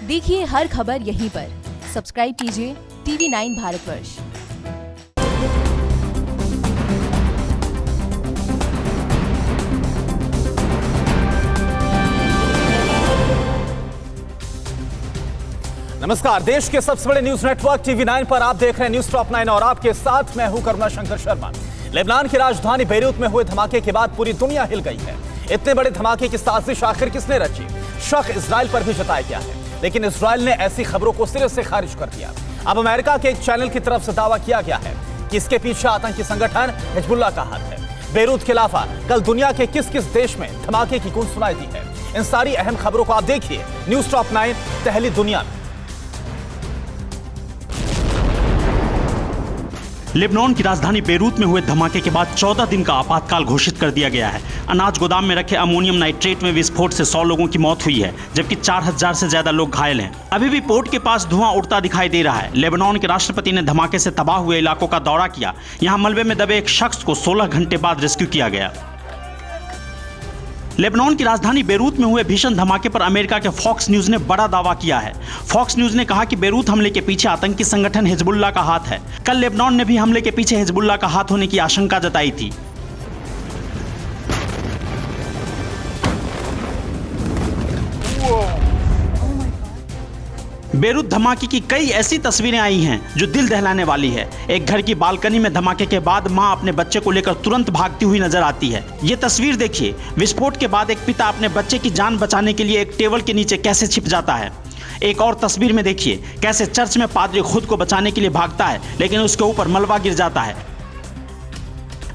देखिए हर खबर यहीं पर। सब्सक्राइब कीजिए TV9 भारतवर्ष। नमस्कार, देश के सबसे बड़े न्यूज नेटवर्क TV9 पर आप देख रहे हैं न्यूज टॉप 9 और आपके साथ मैं हूं करुणा शंकर शर्मा। लेबनान की राजधानी बेरूत में हुए धमाके के बाद पूरी दुनिया हिल गई है। इतने बड़े धमाके की साजिश आखिर किसने रची? शक इजराइल पर भी जताया गया है, लेकिन इजराइल ने ऐसी खबरों को सिरे से खारिज कर दिया। अब अमेरिका के एक चैनल की तरफ से दावा किया गया है कि इसके पीछे आतंकी संगठन हिजबुल्लाह का हाथ है। बेरूत के अलावा कल दुनिया के किस किस देश में धमाके की गूंज सुनाई दी है, इन सारी अहम खबरों को आप देखिए न्यूज टॉप 9 पहली दुनिया में। लेबनान की राजधानी बेरूत में हुए धमाके के बाद 14 दिन का आपातकाल घोषित कर दिया गया है। अनाज गोदाम में रखे अमोनियम नाइट्रेट में विस्फोट से 100 लोगों की मौत हुई है, जबकि 4000 से ज्यादा लोग घायल हैं। अभी भी पोर्ट के पास धुआं उड़ता दिखाई दे रहा है। लेबनान के राष्ट्रपति ने धमाके से तबाह हुए इलाकों का दौरा किया। यहाँ मलबे में दबे एक शख्स को 16 घंटे बाद रेस्क्यू किया गया। लेबनान की राजधानी बेरूत में हुए भीषण धमाके पर अमेरिका के फॉक्स न्यूज ने बड़ा दावा किया है। फॉक्स न्यूज ने कहा कि बेरूत हमले के पीछे आतंकी संगठन हिजबुल्लाह का हाथ है। कल लेबनान ने भी हमले के पीछे हिजबुल्लाह का हाथ होने की आशंका जताई थी। बेरूत धमाके की कई ऐसी तस्वीरें आई हैं जो दिल दहलाने वाली है। एक घर की बालकनी में धमाके के बाद मां अपने बच्चे को लेकर तुरंत भागती हुई नजर आती है। ये तस्वीर देखिए। विस्फोट के बाद एक पिता अपने बच्चे की जान बचाने के लिए एक टेबल के नीचे कैसे छिप जाता है। एक और तस्वीर में देखिए कैसे चर्च में पादरी खुद को बचाने के लिए भागता है, लेकिन उसके ऊपर मलबा गिर जाता है।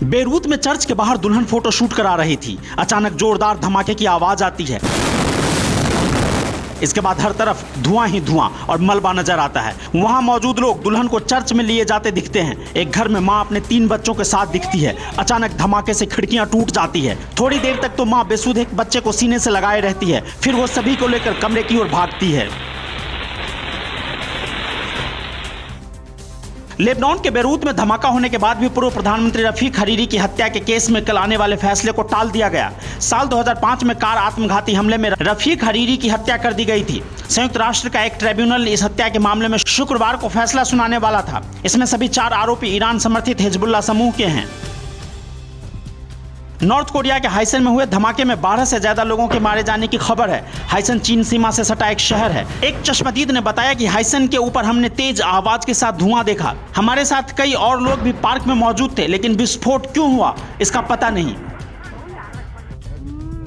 बेरूत में चर्च के बाहर दुल्हन फोटो शूट करा रही थी। अचानक जोरदार धमाके की आवाज आती है। इसके बाद हर तरफ धुआं ही धुआं और मलबा नजर आता है। वहां मौजूद लोग दुल्हन को चर्च में लिए जाते दिखते हैं। एक घर में मां अपने 3 बच्चों के साथ दिखती है। अचानक धमाके से खिड़कियां टूट जाती है। थोड़ी देर तक तो मां बेसुध एक बच्चे को सीने से लगाए रहती है, फिर वो सभी को लेकर कमरे की ओर भागती है। लेबनान के बेरूत में धमाका होने के बाद भी पूर्व प्रधानमंत्री रफीक हरीरी की हत्या के केस में कल आने वाले फैसले को टाल दिया गया। साल 2005 में कार आत्मघाती हमले में रफीक हरीरी की हत्या कर दी गई थी। संयुक्त राष्ट्र का एक ट्रिब्यूनल इस हत्या के मामले में शुक्रवार को फैसला सुनाने वाला था। इसमें सभी 4 आरोपी ईरान समर्थित हिजबुल्लाह समूह के हैं। नॉर्थ कोरिया के हाइसन में हुए धमाके में 12 से ज्यादा लोगों के मारे जाने की खबर है। हाइसन चीन सीमा से सटा एक शहर है। एक चश्मदीद ने बताया कि हाइसन के ऊपर हमने तेज आवाज के साथ धुआं देखा। हमारे साथ कई और लोग भी पार्क में मौजूद थे, लेकिन विस्फोट क्यों हुआ इसका पता नहीं।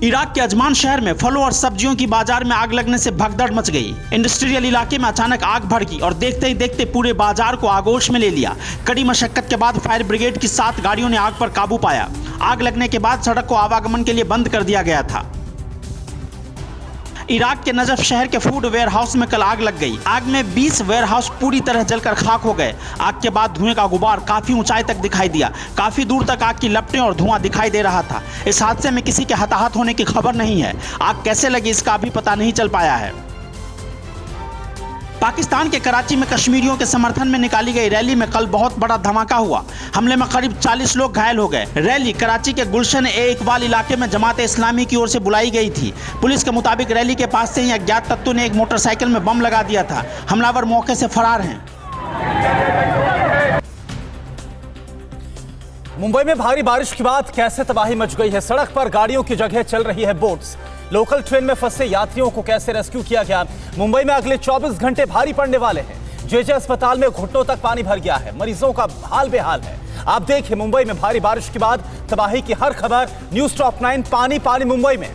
इराक के अजमान शहर में फलों और सब्जियों की बाजार में आग लगने से भगदड़ मच गई। इंडस्ट्रियल इलाके में अचानक आग भड़की और देखते ही देखते पूरे बाजार को आगोश में ले लिया। कड़ी मशक्कत के बाद फायर ब्रिगेड की 7 गाड़ियों ने आग पर काबू पाया। आग लगने के बाद सड़क को आवागमन के लिए बंद कर दिया गया था। इराक के नजफ शहर के फूड वेयरहाउस में कल आग लग गई। आग में 20 वेयरहाउस पूरी तरह जलकर खाक हो गए। आग के बाद धुएं का गुबार काफी ऊंचाई तक दिखाई दिया। काफी दूर तक आग की लपटें और धुआं दिखाई दे रहा था। इस हादसे में किसी के हताहत होने की खबर नहीं है। आग कैसे लगी इसका अभी पता नहीं चल पाया है। पाकिस्तान के कराची में कश्मीरियों के समर्थन में निकाली गई रैली में कल बहुत बड़ा धमाका हुआ। हमले में करीब 40 लोग घायल हो गए। रैली कराची के गुलशन ए इकबाल इलाके में जमात इस्लामी की ओर से बुलाई गई थी। पुलिस के मुताबिक रैली के पास से ही अज्ञात तत्वों ने एक मोटरसाइकिल में बम लगा दिया था। हमलावर मौके से फरार हैं। मुंबई में भारी बारिश के बाद कैसे तबाही मच गई है। सड़क पर गाड़ियों की जगह चल रही है बोट्स। लोकल ट्रेन में फंसे यात्रियों को कैसे रेस्क्यू किया गया। मुंबई में अगले 24 घंटे भारी पड़ने वाले हैं। जेजे अस्पताल में घुटनों तक पानी भर गया है। मरीजों का हाल बेहाल है। आप देखिए मुंबई में भारी बारिश के बाद तबाही की हर खबर न्यूज टॉप 9 पानी पानी मुंबई में।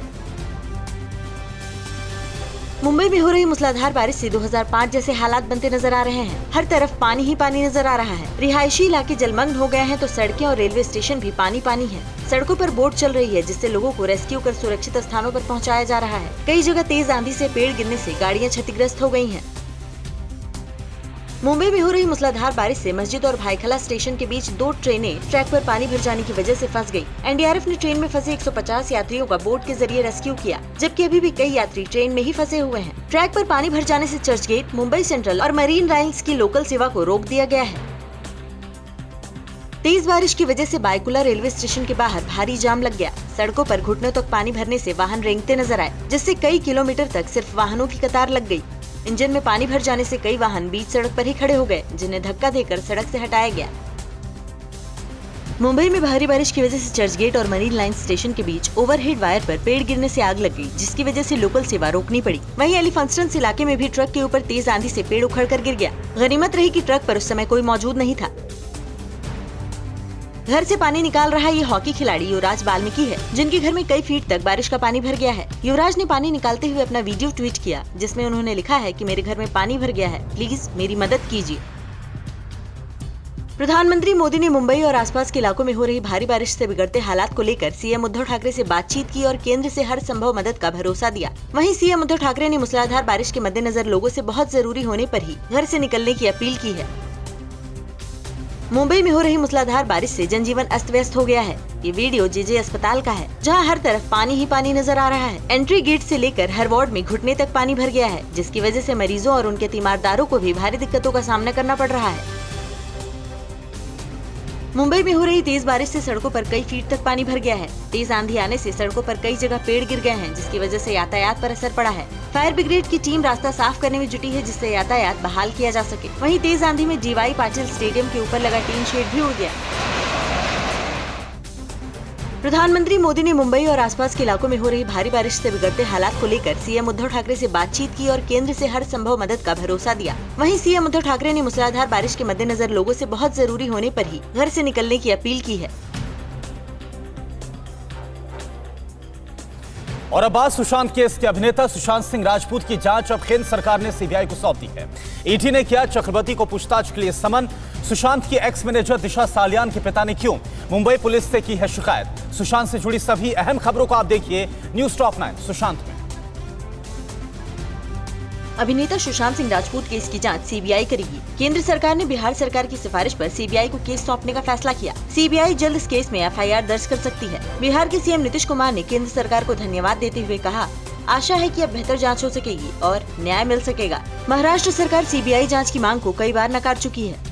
मुंबई में हो रही मूसलाधार बारिश से 2005 जैसे हालात बनते नजर आ रहे हैं। हर तरफ पानी ही पानी नजर आ रहा है। रिहायशी इलाके जलमग्न हो गए हैं तो सड़कें और रेलवे स्टेशन भी पानी पानी है। सड़कों पर बोट चल रही है, जिससे लोगों को रेस्क्यू कर सुरक्षित स्थानों पर पहुंचाया जा रहा है। कई जगह तेज आंधी से पेड़ गिरने से गाड़ियां क्षतिग्रस्त हो गई हैं। मुंबई में हो रही मूसलाधार बारिश से मस्जिद और भाईखला स्टेशन के बीच 2 ट्रेनें ट्रैक पर पानी भर जाने की वजह से फंस गई। एनडीआरएफ ने ट्रेन में फंसे 150 यात्रियों का बोट के जरिए रेस्क्यू किया, जबकि अभी भी कई यात्री ट्रेन में ही फंसे हुए हैं। ट्रैक पर पानी भर जाने से चर्च गेट, मुंबई सेंट्रल और मरीन लाइन्स की लोकल सेवा को रोक दिया गया है। तेज बारिश की वजह से बायकुला रेलवे स्टेशन के बाहर भारी जाम लग गया। सड़कों पर घुटनों तक पानी भरने से वाहन रेंगते नजर आए, जिससे कई किलोमीटर तक सिर्फ वाहनों की कतार लग गई। इंजन में पानी भर जाने से कई वाहन बीच सड़क पर ही खड़े हो गए, जिन्हें धक्का देकर सड़क से हटाया गया। मुंबई में भारी बारिश की वजह से चर्चगेट और मरीन लाइन स्टेशन के बीच ओवरहेड वायर पर पेड़ गिरने से आग लग गई, जिसकी वजह से लोकल सेवा रोकनी पड़ी। वहीं एलिफेंस्टन इलाके में भी ट्रक के ऊपर तेज आंधी से पेड़ उखड़कर गिर गया। गनीमत रही कि ट्रक पर उस समय कोई मौजूद नहीं था। घर से पानी निकाल रहा ये हॉकी खिलाड़ी युवराज वाल्मीकि है, जिनके घर में कई फीट तक बारिश का पानी भर गया है। युवराज ने पानी निकालते हुए अपना वीडियो ट्वीट किया, जिसमें उन्होंने लिखा है कि मेरे घर में पानी भर गया है, प्लीज मेरी मदद कीजिए। प्रधानमंत्री मोदी ने मुंबई और आसपास के इलाकों में हो रही भारी बारिश से बिगड़ते हालात को लेकर सीएम उद्धव ठाकरे से बातचीत की और केंद्र से हर संभव मदद का भरोसा दिया। वहीं सीएम उद्धव ठाकरे ने मूसलाधार बारिश के मद्देनजर लोगों से बहुत जरूरी होने पर ही घर से निकलने की अपील की है। मुंबई में हो रही मूसलाधार बारिश से जनजीवन अस्त व्यस्त हो गया है। ये वीडियो जेजे अस्पताल का है, जहां हर तरफ पानी ही पानी नजर आ रहा है। एंट्री गेट से लेकर हर वार्ड में घुटने तक पानी भर गया है, जिसकी वजह से मरीजों और उनके तीमारदारों को भी भारी दिक्कतों का सामना करना पड़ रहा है। मुंबई में हो रही तेज बारिश से सड़कों पर कई फीट तक पानी भर गया है। तेज आंधी आने से सड़कों पर कई जगह पेड़ गिर गए हैं, जिसकी वजह से यातायात पर असर पड़ा है। फायर ब्रिगेड की टीम रास्ता साफ करने में जुटी है, जिससे यातायात बहाल किया जा सके। वहीं तेज आंधी में जीवाई पाटिल स्टेडियम के ऊपर लगा टीन शेड भी उड़ गया। प्रधानमंत्री मोदी ने मुंबई और आसपास के इलाकों में हो रही भारी बारिश से बिगड़ते हालात को लेकर सीएम उद्धव ठाकरे से बातचीत की और केंद्र से हर संभव मदद का भरोसा दिया। वहीं सीएम उद्धव ठाकरे ने मूसलाधार बारिश के मद्देनजर लोगों से बहुत जरूरी होने पर ही घर से निकलने की अपील की है। और अब बात सुशांत केस के अभिनेता सुशांत सिंह राजपूत की जांच अब केंद्र सरकार ने सीबीआई को सौंप दी है। ईडी ने किया चक्रवर्ती को पूछताछ के लिए समन। सुशांत की एक्स मैनेजर दिशा सालियान के पिता ने क्यों मुंबई पुलिस से की है शिकायत। सुशांत से जुड़ी सभी अहम खबरों को आप देखिए न्यूज़ टॉप 9 सुशांत में। अभिनेता सुशांत सिंह राजपूत केस की जांच सीबीआई करेगी। केंद्र सरकार ने बिहार सरकार की सिफारिश पर सीबीआई को केस सौंपने का फैसला किया। सीबीआई जल्द इस केस में एफआईआर दर्ज कर सकती है। बिहार के सीएम नीतीश कुमार ने केंद्र सरकार को धन्यवाद देते हुए कहा, आशा है कि अब बेहतर जांच हो सकेगी और न्याय मिल सकेगा। महाराष्ट्र सरकार सीबीआई जांच की मांग को कई बार नकार चुकी है।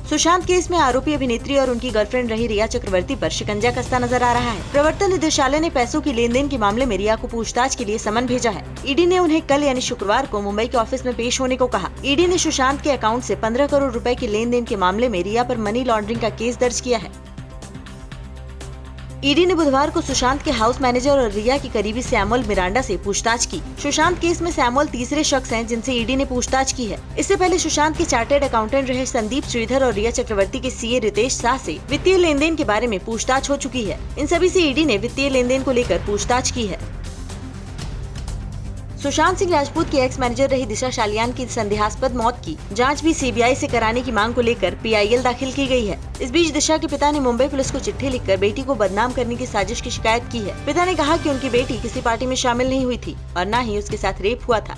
सुशांत केस में आरोपी अभिनेत्री और उनकी गर्लफ्रेंड रही रिया चक्रवर्ती पर शिकंजा कसता नजर आ रहा है। प्रवर्तन निदेशालय ने पैसों की लेन देन के मामले में रिया को पूछताछ के लिए समन भेजा है। ईडी ने उन्हें कल यानी शुक्रवार को मुंबई के ऑफिस में पेश होने को कहा। ईडी ने सुशांत के अकाउंट से 15 करोड़ रुपए के लेन देन के मामले में रिया पर मनी लॉन्ड्रिंग का केस दर्ज किया है। ईडी ने बुधवार को सुशांत के हाउस मैनेजर और रिया की करीबी सैमुअल मिरांडा से पूछताछ की। सुशांत केस में सैमुअल तीसरे शख्स हैं जिनसे ईडी ने पूछताछ की है। इससे पहले सुशांत के चार्टर्ड अकाउंटेंट रहे संदीप श्रीधर और रिया चक्रवर्ती के सीए रितेश शाह से वित्तीय लेन देन के बारे में पूछताछ हो चुकी है। इन सभी से ईडी ने वित्तीय लेन देन को लेकर पूछताछ की है। सुशांत सिंह राजपूत की एक्स मैनेजर रही दिशा सालियान की संदेहास्पद मौत की जांच भी सीबीआई से कराने की मांग को लेकर पीआईएल दाखिल की गई है। इस बीच दिशा के पिता ने मुंबई पुलिस को चिट्ठी लिखकर बेटी को बदनाम करने की साजिश की शिकायत की है। पिता ने कहा कि उनकी बेटी किसी पार्टी में शामिल नहीं हुई थी और न ही उसके साथ रेप हुआ था।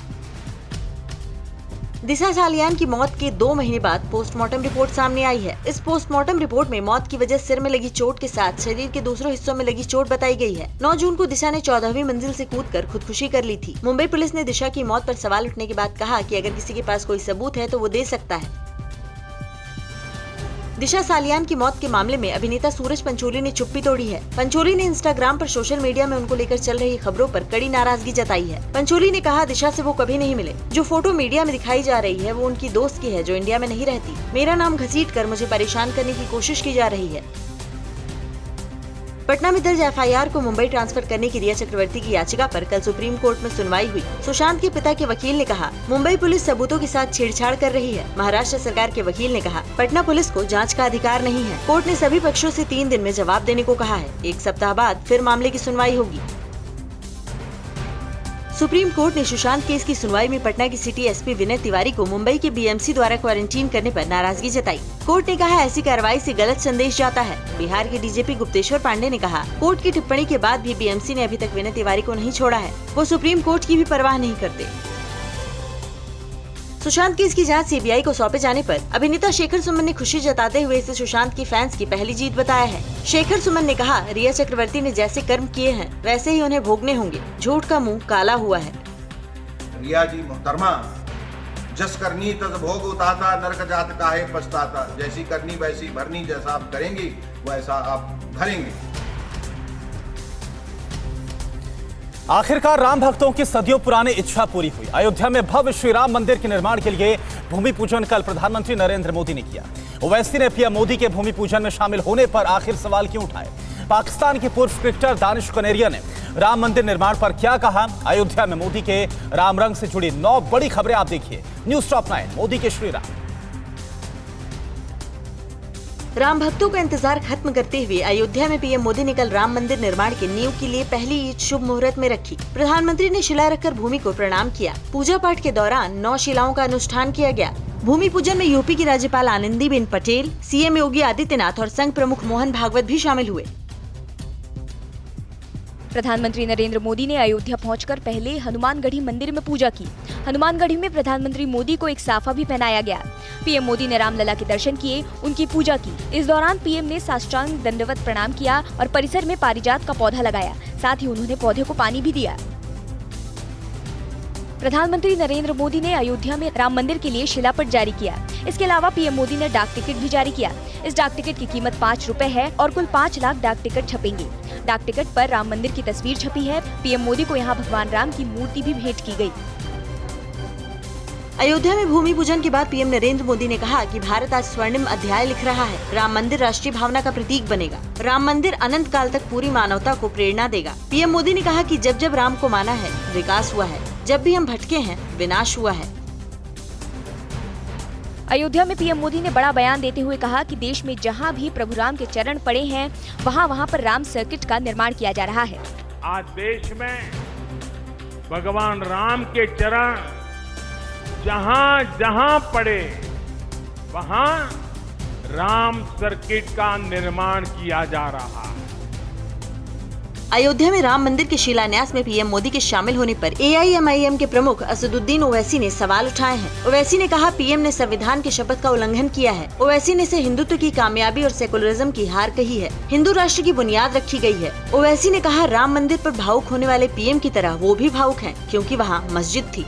दिशा सालियान की मौत के 2 महीने बाद पोस्टमार्टम रिपोर्ट सामने आई है। इस पोस्टमार्टम रिपोर्ट में मौत की वजह सिर में लगी चोट के साथ शरीर के दूसरों हिस्सों में लगी चोट बताई गई है। 9 जून को दिशा ने 14वीं मंजिल से कूदकर खुदकुशी कर ली थी। मुंबई पुलिस ने दिशा की मौत पर सवाल उठने के बाद कहा कि अगर किसी के पास कोई सबूत है तो वो दे सकता है। दिशा सालियान की मौत के मामले में अभिनेता सूरज पंचोली ने चुप्पी तोड़ी है। पंचोली ने इंस्टाग्राम पर सोशल मीडिया में उनको लेकर चल रही खबरों पर कड़ी नाराजगी जताई है। पंचोली ने कहा, दिशा से वो कभी नहीं मिले। जो फोटो मीडिया में दिखाई जा रही है वो उनकी दोस्त की है जो इंडिया में नहीं रहती। मेरा नाम घसीट कर मुझे परेशान करने की कोशिश की जा रही है। पटना में दर्ज एफआईआर को मुंबई ट्रांसफर करने की रिया चक्रवर्ती की याचिका पर कल सुप्रीम कोर्ट में सुनवाई हुई। सुशांत के पिता के वकील ने कहा, मुंबई पुलिस सबूतों के साथ छेड़छाड़ कर रही है। महाराष्ट्र सरकार के वकील ने कहा, पटना पुलिस को जांच का अधिकार नहीं है। कोर्ट ने सभी पक्षों से 3 दिन में जवाब देने को कहा है। 1 सप्ताह बाद फिर मामले की सुनवाई होगी। सुप्रीम कोर्ट ने सुशांत केस की सुनवाई में पटना की सिटी एसपी विनय तिवारी को मुंबई के बीएमसी द्वारा क्वारंटीन करने पर नाराजगी जताई। कोर्ट ने कहा, ऐसी कार्रवाई से गलत संदेश जाता है। बिहार के डीजीपी गुप्तेश्वर पांडे ने कहा, कोर्ट की टिप्पणी के बाद भी बीएमसी ने अभी तक विनय तिवारी को नहीं छोड़ा है। वो सुप्रीम कोर्ट की भी परवाह नहीं करते। सुशांत केस की जांच सीबीआई को सौंपे जाने पर अभिनेता शेखर सुमन ने खुशी जताते हुए इसे सुशांत की फैंस की पहली जीत बताया है। शेखर सुमन ने कहा, रिया चक्रवर्ती ने जैसे कर्म किए हैं वैसे ही उन्हें भोगने होंगे। झूठ का मुंह काला हुआ है। रिया जी मोहतरमा, जस करनी तस भोग उताता, नरक जात काहे पछताता। जैसी करनी वैसी भरनी, जैसा आप करेंगी वैसा आप भरेंगे। आखिरकार राम भक्तों की सदियों पुरानी इच्छा पूरी हुई। अयोध्या में भव्य श्री राम मंदिर के निर्माण के लिए भूमि पूजन कल प्रधानमंत्री नरेंद्र मोदी ने किया। ओवैसी ने पीएम मोदी के भूमि पूजन में शामिल होने पर आखिर सवाल क्यों उठाए? पाकिस्तान के पूर्व क्रिकेटर दानिश कनेरिया ने राम मंदिर निर्माण पर क्या कहा? अयोध्या में मोदी के राम रंग से जुड़ी 9 बड़ी खबरें आप देखिए न्यूज टॉप 9 मोदी के श्री राम। राम भक्तों का इंतजार खत्म करते हुए अयोध्या में पीएम मोदी ने कल राम मंदिर निर्माण के नींव के लिए पहली ईंट शुभ मुहूर्त में रखी। प्रधानमंत्री ने शिला रखकर भूमि को प्रणाम किया। पूजा पाठ के दौरान 9 शिलाओं का अनुष्ठान किया गया। भूमि पूजन में यूपी की राज्यपाल आनंदीबेन पटेल, सीएम योगी आदित्यनाथ और संघ प्रमुख मोहन भागवत भी शामिल हुए। प्रधानमंत्री नरेंद्र मोदी ने अयोध्या पहुंचकर पहले हनुमानगढ़ी मंदिर में पूजा की। हनुमानगढ़ी में प्रधानमंत्री मोदी को एक साफा भी पहनाया गया। पीएम मोदी ने रामलला के दर्शन किए, उनकी पूजा की। इस दौरान पीएम ने साष्टांग दंडवत प्रणाम किया और परिसर में पारिजात का पौधा लगाया। साथ ही उन्होंने पौधे को पानी भी दिया। प्रधानमंत्री नरेंद्र मोदी ने अयोध्या में राम मंदिर के लिए शिलापट जारी किया। इसके अलावा पीएम मोदी ने डाक टिकट भी जारी किया। इस डाक टिकट की कीमत 5 रुपए है और कुल 5 लाख डाक टिकट छपेंगे। डाक टिकट पर राम मंदिर की तस्वीर छपी है। पीएम मोदी को यहाँ भगवान राम की मूर्ति भी भेंट की गई। अयोध्या में भूमि पूजन के बाद पीएम नरेंद्र मोदी ने कहा कि भारत आज स्वर्णिम अध्याय लिख रहा है। राम मंदिर राष्ट्रीय भावना का प्रतीक बनेगा। राम मंदिर अनंत काल तक पूरी मानवता को प्रेरणा देगा। पीएम मोदी ने कहा कि जब जब राम को माना है, विकास हुआ है। जब भी हम भटके हैं, विनाश हुआ है। अयोध्या में पीएम मोदी ने बड़ा बयान देते हुए कहा कि देश में जहां भी प्रभु राम के चरण पड़े हैं, वहां पर राम सर्किट का निर्माण किया जा रहा है। आज देश में भगवान राम के चरण जहां जहां पड़े, वहां राम सर्किट का निर्माण किया जा रहा है। अयोध्या में राम मंदिर के शिलान्यास में पीएम मोदी के शामिल होने पर AIMIM के प्रमुख असदुद्दीन ओवैसी ने सवाल उठाए हैं। ओवैसी ने कहा पीएम ने संविधान की शपथ का उल्लंघन किया है। ओवैसी ने इसे हिंदुत्व की कामयाबी और सेकुलरिज्म की हार कही है। हिंदू राष्ट्र की बुनियाद रखी गई है। ओवैसी ने कहा राम मंदिर पर भावुक होने वाले पीएम की तरह वो भी भावुक हैं, क्योंकि वहाँ मस्जिद थी।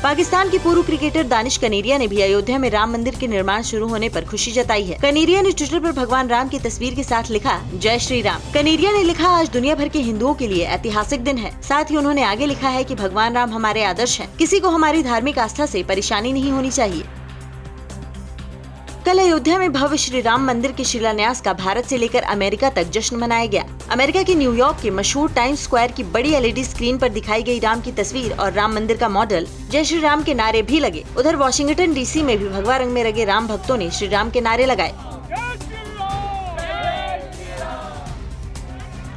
पाकिस्तान के पूर्व क्रिकेटर दानिश कनेरिया ने भी अयोध्या में राम मंदिर के निर्माण शुरू होने पर खुशी जताई है। कनेरिया ने ट्विटर पर भगवान राम की तस्वीर के साथ लिखा, जय श्री राम। कनेरिया ने लिखा, आज दुनिया भर के हिंदुओं के लिए ऐतिहासिक दिन है। साथ ही उन्होंने आगे लिखा है कि भगवान राम हमारे आदर्श हैं। किसी को हमारी धार्मिक आस्था से परेशानी नहीं होनी चाहिए। कल अयोध्या में भव्य श्री राम मंदिर के शिलान्यास का भारत से लेकर अमेरिका तक जश्न मनाया गया। अमेरिका के न्यूयॉर्क के मशहूर टाइम्स स्क्वायर की बड़ी LED स्क्रीन पर दिखाई गई राम की तस्वीर और राम मंदिर का मॉडल जय श्री राम के नारे भी लगे। उधर वॉशिंगटन DC में भी भगवा रंग में रंगे राम भक्तों ने श्री राम के नारे लगाए।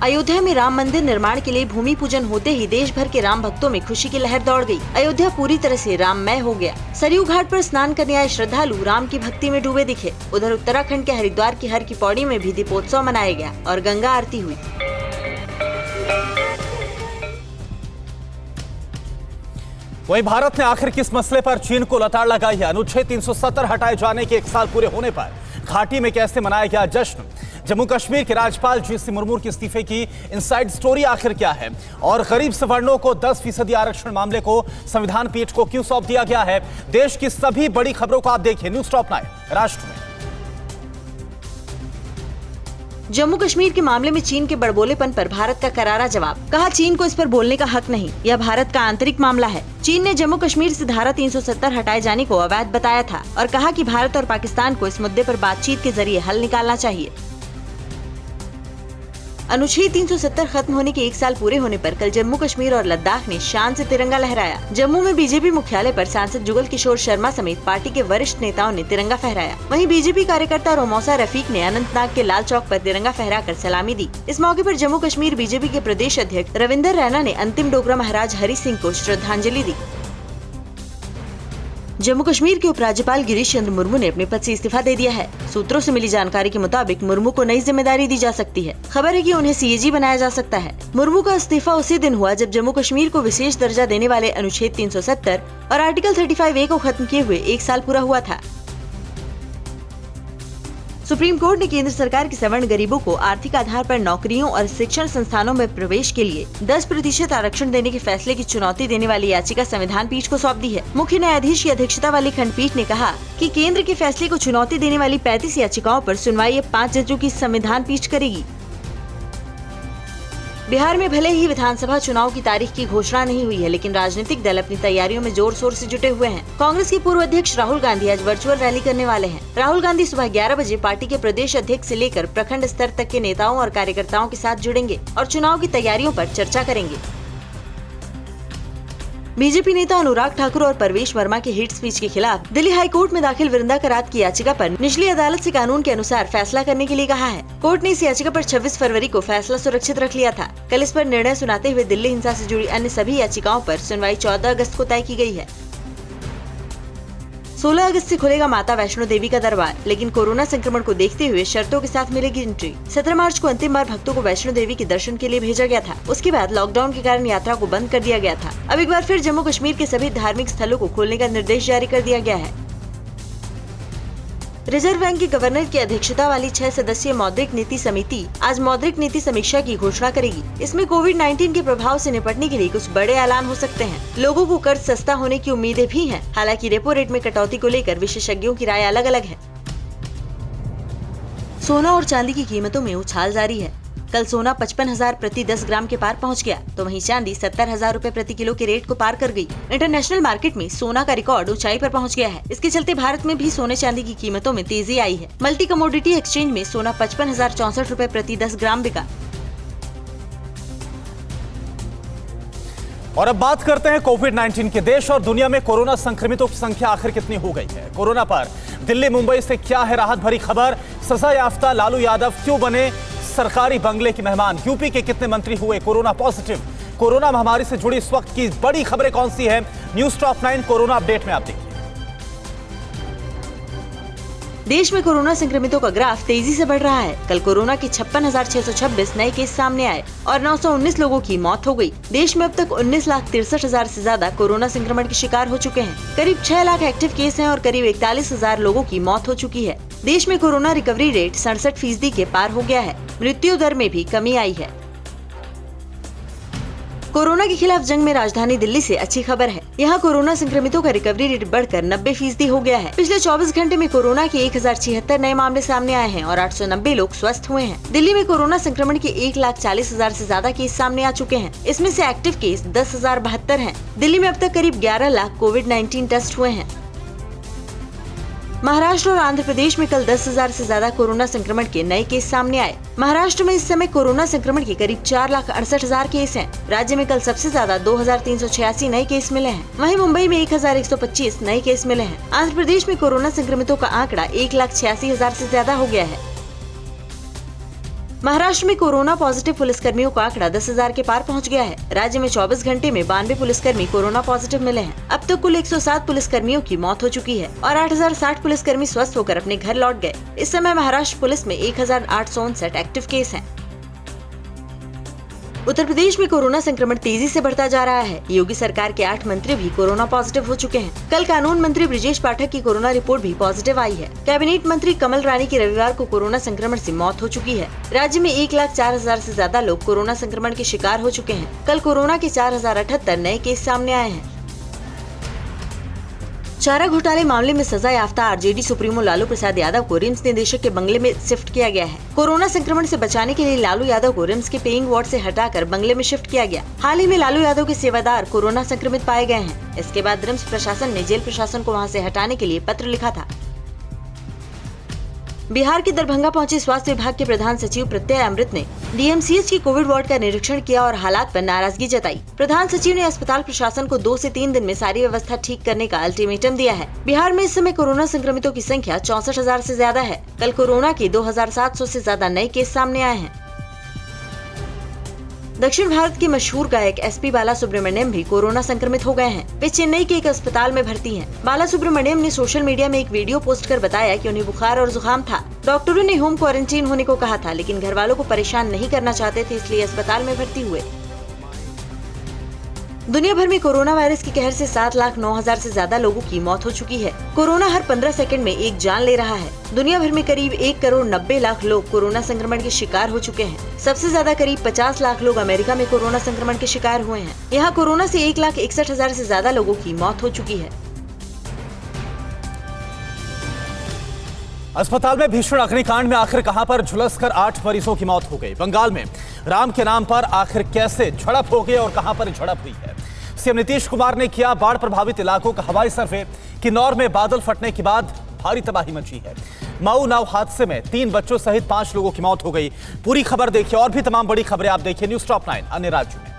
अयोध्या में राम मंदिर निर्माण के लिए भूमि पूजन होते ही देश भर के राम भक्तों में खुशी की लहर दौड़ गई। अयोध्या पूरी तरह से राममय हो गया। सरयू घाट पर स्नान करने आए श्रद्धालु राम की भक्ति में डूबे दिखे। उधर उत्तराखंड के हरिद्वार की हर की पौड़ी में भी दीपोत्सव मनाया गया और गंगा आरती हुई। वहीं भारत ने आखिर किस मसले पर चीन को लताड़ लगाई है? अनुच्छेद 370 हटाए जाने के 1 साल पूरे होने पर घाटी में कैसे मनाया गया जश्न? जम्मू कश्मीर के राज्यपाल GC मुर्मू के इस्तीफे की इनसाइड स्टोरी आखिर क्या है? और गरीब सवर्णों को 10% आरक्षण मामले को संविधान पीठ को क्यों सौंप दिया गया है? देश की सभी बड़ी खबरों को आप देखिए न्यूज टॉप 9 राष्ट्र में। जम्मू कश्मीर के मामले में चीन के बड़बोलेपन पर भारत का करारा जवाब। कहा चीन को इस पर बोलने का हक नहीं, यह भारत का आंतरिक मामला है। चीन ने जम्मू कश्मीर से धारा 370 हटाए जाने को अवैध बताया था और कहा कि भारत और पाकिस्तान को इस मुद्दे पर बातचीत के जरिए हल निकालना चाहिए। अनुच्छेद 370 खत्म होने के 1 साल पूरे होने पर कल जम्मू कश्मीर और लद्दाख ने शान से तिरंगा लहराया। जम्मू में बीजेपी मुख्यालय पर सांसद जुगल किशोर शर्मा समेत पार्टी के वरिष्ठ नेताओं ने तिरंगा फहराया। वहीं बीजेपी कार्यकर्ता रोमौसा रफीक ने अनंतनाग के लाल चौक पर तिरंगा फहराकर सलामी दी। इस मौके पर जम्मू कश्मीर बीजेपी के प्रदेश अध्यक्ष रविंदर रैना ने अंतिम डोगरा महाराज हरि सिंह को श्रद्धांजलि दी। जम्मू कश्मीर के उपराज्यपाल गिरीश चंद्र मुर्मू ने अपने पद से इस्तीफा दे दिया है। सूत्रों से मिली जानकारी के मुताबिक मुर्मू को नई जिम्मेदारी दी जा सकती है। खबर है कि उन्हें CAG बनाया जा सकता है। मुर्मू का इस्तीफा उसी दिन हुआ जब जम्मू कश्मीर को विशेष दर्जा देने वाले अनुच्छेद 370 और आर्टिकल 35A को खत्म किए हुए 1 साल पूरा हुआ था। सुप्रीम कोर्ट ने केंद्र सरकार के सवर्ण गरीबों को आर्थिक आधार पर नौकरियों और शिक्षण संस्थानों में प्रवेश के लिए 10% आरक्षण देने के फैसले की चुनौती देने वाली याचिका संविधान पीठ को सौंप दी है। मुख्य न्यायाधीश की अध्यक्षता वाली खंडपीठ ने कहा कि केंद्र के फैसले को चुनौती देने वाली 35 याचिकाओं पर सुनवाई अब 5 जजों की संविधान पीठ करेगी। बिहार में भले ही विधानसभा चुनाव की तारीख की घोषणा नहीं हुई है, लेकिन राजनीतिक दल अपनी तैयारियों में जोर शोर से जुटे हुए हैं। कांग्रेस के पूर्व अध्यक्ष राहुल गांधी आज वर्चुअल रैली करने वाले हैं। राहुल गांधी सुबह 11 बजे पार्टी के प्रदेश अध्यक्ष से लेकर प्रखंड स्तर तक के नेताओं और कार्यकर्ताओं के साथ जुड़ेंगे और चुनाव की तैयारियों पर चर्चा करेंगे। बीजेपी नेता अनुराग ठाकुर और परवेश वर्मा के हेट स्पीच के खिलाफ दिल्ली हाई कोर्ट में दाखिल वृंदा करात की याचिका पर निचली अदालत से कानून के अनुसार फैसला करने के लिए कहा है। कोर्ट ने इस याचिका पर 26 फरवरी को फैसला सुरक्षित रख लिया था। कल इस पर निर्णय सुनाते हुए दिल्ली हिंसा से जुड़ी अन्य सभी याचिकाओं पर सुनवाई 14 अगस्त को तय की गई है। 16 अगस्त से खुलेगा माता वैष्णो देवी का दरबार, लेकिन कोरोना संक्रमण को देखते हुए शर्तों के साथ मिलेगी एंट्री। 17 मार्च को अंतिम बार भक्तों को वैष्णो देवी के दर्शन के लिए भेजा गया था। उसके बाद लॉकडाउन के कारण यात्रा को बंद कर दिया गया था। अब एक बार फिर जम्मू कश्मीर के सभी धार्मिक स्थलों को खोलने का निर्देश जारी कर दिया गया है। रिजर्व बैंक के गवर्नर की अध्यक्षता वाली 6 सदस्यीय मौद्रिक नीति समिति आज मौद्रिक नीति समीक्षा की घोषणा करेगी। इसमें कोविड-19 के प्रभाव से निपटने के लिए कुछ बड़े ऐलान हो सकते हैं। लोगों को कर्ज सस्ता होने की उम्मीदें भी हैं। हालांकि रेपो रेट में कटौती को लेकर विशेषज्ञों की राय अलग अलग है। सोना और चांदी की कीमतों में उछाल जारी है। कल सोना 55,000 प्रति 10 ग्राम के पार पहुंच गया, तो वहीं चांदी 70,000 रुपए प्रति किलो के रेट को पार कर गई। इंटरनेशनल मार्केट में सोना का रिकॉर्ड ऊंचाई पर पहुंच गया है। इसके चलते भारत में भी सोने चांदी की कीमतों में तेजी आई है। मल्टी कमोडिटी एक्सचेंज में सोना 55,064 रुपए प्रति 10 ग्राम बिका। और अब बात करते हैं कोविड-19 के। देश और दुनिया में कोरोना संक्रमितों की संख्या आखिर कितनी हो गई है? कोरोना पर दिल्ली मुंबई से क्या है राहत भरी खबर? सजा याफ्ता लालू यादव क्यों बने सरकारी बंगले के मेहमान? यूपी के कितने मंत्री हुए कोरोना पॉजिटिव? कोरोना महामारी से जुड़ी इस वक्त की बड़ी खबरें कौन सी है? न्यूज टॉप 9 कोरोना अपडेट में आप देखिए। देश में कोरोना संक्रमितों का ग्राफ तेजी से बढ़ रहा है। कल कोरोना के 56,626 नए केस सामने आए और 919 लोगों की मौत हो गई। देश में अब तक 19,63,000 से ज्यादा कोरोना संक्रमण के शिकार हो चुके हैं। करीब 6 लाख एक्टिव केस हैं और करीब 41,000 लोगों की मौत हो चुकी है। देश में कोरोना रिकवरी रेट 67% के पार हो गया है। मृत्यु दर में भी कमी आई है। कोरोना के खिलाफ जंग में राजधानी दिल्ली से अच्छी खबर है। यहाँ कोरोना संक्रमितों का रिकवरी रेट बढ़कर 90% हो गया है। पिछले 24 घंटे में कोरोना के 1076 नए मामले सामने आए हैं और 890 लोग स्वस्थ हुए हैं। दिल्ली में कोरोना संक्रमण के 1,40,000 से ज्यादा केस सामने आ चुके हैं। इसमें से एक्टिव केस 10,072 हैं। दिल्ली में अब तक करीब 11 लाख कोविड-19 टेस्ट हुए हैं। महाराष्ट्र और आंध्र प्रदेश में कल 10,000 से ज्यादा कोरोना संक्रमण के नए केस सामने आए। महाराष्ट्र में इस समय कोरोना संक्रमण के करीब 4,68,000 केस हैं। राज्य में कल सबसे ज्यादा 2,386 नए केस मिले हैं। वहीं मुंबई में 1,125 नए केस मिले हैं। आंध्र प्रदेश में कोरोना संक्रमितों का आंकड़ा 1,86,000 से ज्यादा हो गया है। महाराष्ट्र में कोरोना पॉजिटिव पुलिसकर्मियों का आंकड़ा 10,000 के पार पहुंच गया है। राज्य में 24 घंटे में 92 पुलिसकर्मी कोरोना पॉजिटिव मिले हैं। अब तक कुल 107 पुलिसकर्मियों की मौत हो चुकी है और 8,060 पुलिसकर्मी स्वस्थ होकर अपने घर लौट गए। इस समय महाराष्ट्र पुलिस में 1,859 एक्टिव केस हैं। उत्तर प्रदेश में कोरोना संक्रमण तेजी से बढ़ता जा रहा है। योगी सरकार के 8 मंत्री भी कोरोना पॉजिटिव हो चुके हैं। कल कानून मंत्री ब्रिजेश पाठक की कोरोना रिपोर्ट भी पॉजिटिव आई है। कैबिनेट मंत्री कमल रानी की रविवार को कोरोना संक्रमण से मौत हो चुकी है। राज्य में 1,04,000 से ज्यादा लोग कोरोना संक्रमण के शिकार हो चुके हैं। कल कोरोना के 4,078 नए केस सामने आए हैं। चारा घोटाले मामले में सजा याफ्ता आरजेडी सुप्रीमो लालू प्रसाद यादव को रिम्स निदेशक के बंगले में शिफ्ट किया गया है। कोरोना संक्रमण से बचाने के लिए लालू यादव को रिम्स के पेइंग वार्ड से हटाकर बंगले में शिफ्ट किया गया। हाल ही में लालू यादव के सेवादार कोरोना संक्रमित पाए गए हैं। इसके बाद रिम्स प्रशासन ने जेल प्रशासन को वहां से हटाने के लिए पत्र लिखा था। बिहार के दरभंगा पहुंचे स्वास्थ्य विभाग के प्रधान सचिव प्रत्यय अमृत ने डीएमसीएच की कोविड वार्ड का निरीक्षण किया और हालात पर नाराजगी जताई। प्रधान सचिव ने अस्पताल प्रशासन को 2 से 3 दिन में सारी व्यवस्था ठीक करने का अल्टीमेटम दिया है। बिहार में इस समय कोरोना संक्रमितों की संख्या 64,000 से ज्यादा है। कल कोरोना के 2,700 से ज्यादा नए केस सामने आए हैं। दक्षिण भारत के मशहूर गायक एसपी बाला सुब्रमण्यम भी कोरोना संक्रमित हो गए हैं। वे चेन्नई के एक अस्पताल में भर्ती हैं। बाला सुब्रमण्यम ने सोशल मीडिया में एक वीडियो पोस्ट कर बताया कि उन्हें बुखार और जुकाम था। डॉक्टरों ने होम क्वारंटीन होने को कहा था, लेकिन घर वालों को परेशान नहीं करना चाहते थे, इसलिए अस्पताल में भर्ती हुए। दुनिया भर में कोरोना वायरस की कहर से 7,09,000 से ज्यादा लोगों की मौत हो चुकी है। कोरोना हर 15 सेकंड में एक जान ले रहा है। दुनिया भर में करीब 1,90,00,000 लोग कोरोना संक्रमण के शिकार हो चुके हैं। सबसे ज्यादा करीब 50 लाख लोग अमेरिका में कोरोना संक्रमण के शिकार हुए हैं। यहाँ कोरोना से 1,61,000 से ज्यादा लोगों की मौत हो चुकी है। अस्पताल में भीषण अग्निकांड में आखिर कहां पर झुलसकर 8 मरीजों की मौत हो गई। बंगाल में राम के नाम पर आखिर कैसे झड़प हो गई और कहां पर झड़प हुई है। सीएम नीतीश कुमार ने किया बाढ़ प्रभावित इलाकों का हवाई सर्वे। किन्नौर में बादल फटने के बाद भारी तबाही मची है। मऊ नाव हादसे में 3 बच्चों सहित 5 लोगों की मौत हो गई। पूरी खबर देखिए और भी तमाम बड़ी खबरें आप देखिए न्यूज़ टॉप 9 अन्य राज्यों में।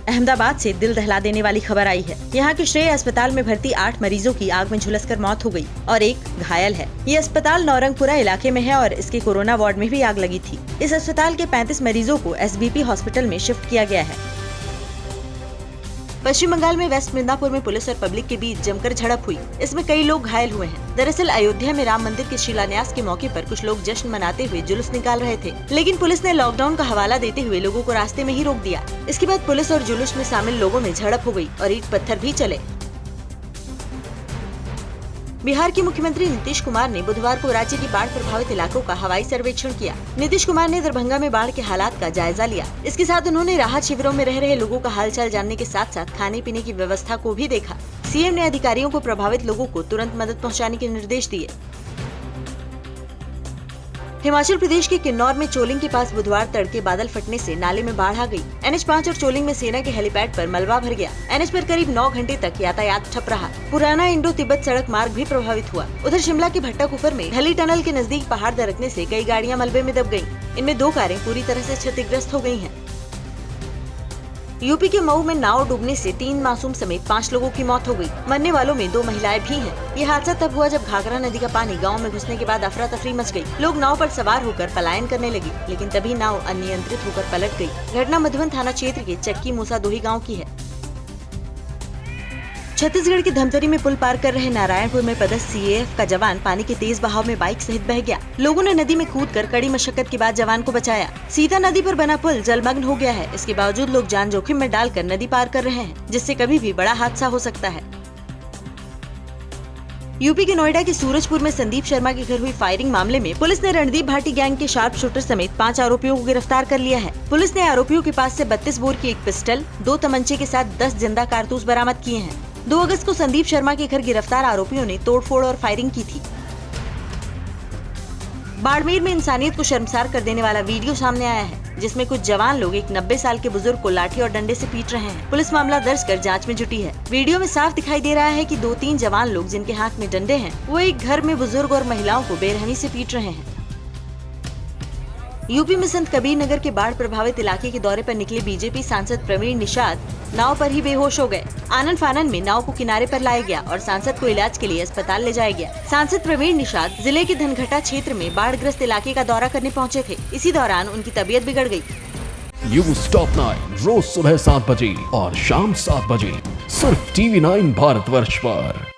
अहमदाबाद से दिल दहला देने वाली खबर आई है। यहाँ के श्रेय अस्पताल में भर्ती 8 मरीजों की आग में झुलसकर मौत हो गई और एक घायल है। ये अस्पताल नौरंगपुरा इलाके में है और इसके कोरोना वार्ड में भी आग लगी थी। इस अस्पताल के 35 मरीजों को SBP हॉस्पिटल में शिफ्ट किया गया है। पश्चिम बंगाल में वेस्ट मिदनापुर में पुलिस और पब्लिक के बीच जमकर झड़प हुई। इसमें कई लोग घायल हुए हैं। दरअसल अयोध्या में राम मंदिर के शिलान्यास के मौके पर कुछ लोग जश्न मनाते हुए जुलूस निकाल रहे थे, लेकिन पुलिस ने लॉकडाउन का हवाला देते हुए लोगों को रास्ते में ही रोक दिया। इसके बाद पुलिस और जुलूस में शामिल लोगों में झड़प हो गई और ईंट पत्थर भी चले। बिहार के मुख्यमंत्री नीतीश कुमार ने बुधवार को राज्य की बाढ़ प्रभावित इलाकों का हवाई सर्वेक्षण किया। नीतीश कुमार ने दरभंगा में बाढ़ के हालात का जायजा लिया। इसके साथ उन्होंने राहत शिविरों में रह रहे लोगों का हालचाल जानने के साथ साथ खाने पीने की व्यवस्था को भी देखा। सीएम ने अधिकारियों को प्रभावित लोगों को तुरंत मदद पहुंचाने के निर्देश दिए। हिमाचल प्रदेश के किन्नौर में चोलिंग के पास बुधवार तड़के बादल फटने से नाले में बाढ़ आ गई। NH5 और चोलिंग में सेना के हेलीपैड पर मलबा भर गया। NH पर करीब 9 घंटे तक यातायात ठप रहा। पुराना इंडो तिब्बत सड़क मार्ग भी प्रभावित हुआ। उधर शिमला के भट्टाकुफर में ढली टनल के नजदीक पहाड़ दरकने से कई गाड़ियां मलबे में दब गयी। इनमें 2 कारें पूरी तरह से क्षतिग्रस्त हो गयी हैं। यूपी के मऊ में नाव डूबने से 3 मासूम समेत 5 लोगों की मौत हो गई। मरने वालों में 2 महिलाएं भी हैं। ये हादसा तब हुआ जब घाघरा नदी का पानी गांव में घुसने के बाद अफरा तफरी मच गई। लोग नाव पर सवार होकर पलायन करने लगे, लेकिन तभी नाव अनियंत्रित होकर पलट गई। घटना मधुबन थाना क्षेत्र के चक्की मूसा दोही गाँव की है। छत्तीसगढ़ के धमतरी में पुल पार कर रहे नारायणपुर में पदस्थ CAF का जवान पानी के तेज बहाव में बाइक सहित बह गया। लोगों ने नदी में कूदकर कड़ी मशक्कत के बाद जवान को बचाया। सीता नदी पर बना पुल जलमग्न हो गया है। इसके बावजूद लोग जान जोखिम में डालकर नदी पार कर रहे हैं, जिससे कभी भी बड़ा हादसा हो सकता है। यूपी के नोएडा के सूरजपुर में संदीप शर्मा के घर हुई फायरिंग मामले में पुलिस ने रणदीप भाटी गैंग के शार्प शूटर समेत 5 आरोपियों को गिरफ्तार कर लिया है। पुलिस ने आरोपियों के पास से 32 बोर की एक पिस्टल, 2 तमंचे के साथ 10 जिंदा कारतूस बरामद किए हैं। 2 अगस्त को संदीप शर्मा के घर गिरफ्तार आरोपियों ने तोड़फोड़ और फायरिंग की थी। बाड़मेर में इंसानियत को शर्मसार कर देने वाला वीडियो सामने आया है, जिसमें कुछ जवान लोग एक 90 साल के बुजुर्ग को लाठी और डंडे से पीट रहे हैं। पुलिस मामला दर्ज कर जांच में जुटी है। वीडियो में साफ दिखाई दे रहा है कि 2-3 जवान लोग जिनके हाथ में डंडे हैं, वो एक घर में बुजुर्ग और महिलाओं को बेरहमी से पीट रहे हैं। यूपी में संत कबीर नगर के बाढ़ प्रभावित इलाके के दौरे पर निकले बीजेपी सांसद प्रवीण निषाद नाव पर ही बेहोश हो गए। आनन फानन में नाव को किनारे पर लाया गया और सांसद को इलाज के लिए अस्पताल ले जाया गया। सांसद प्रवीण निषाद जिले के धनघटा क्षेत्र में बाढ़ग्रस्त इलाके का दौरा करने पहुंचे थे। इसी दौरान उनकी तबीयत बिगड़ गई। न्यूज़ टॉप 9 रोज सुबह 7 बजे और शाम 7 बजे सिर्फ TV9 भारतवर्ष पर।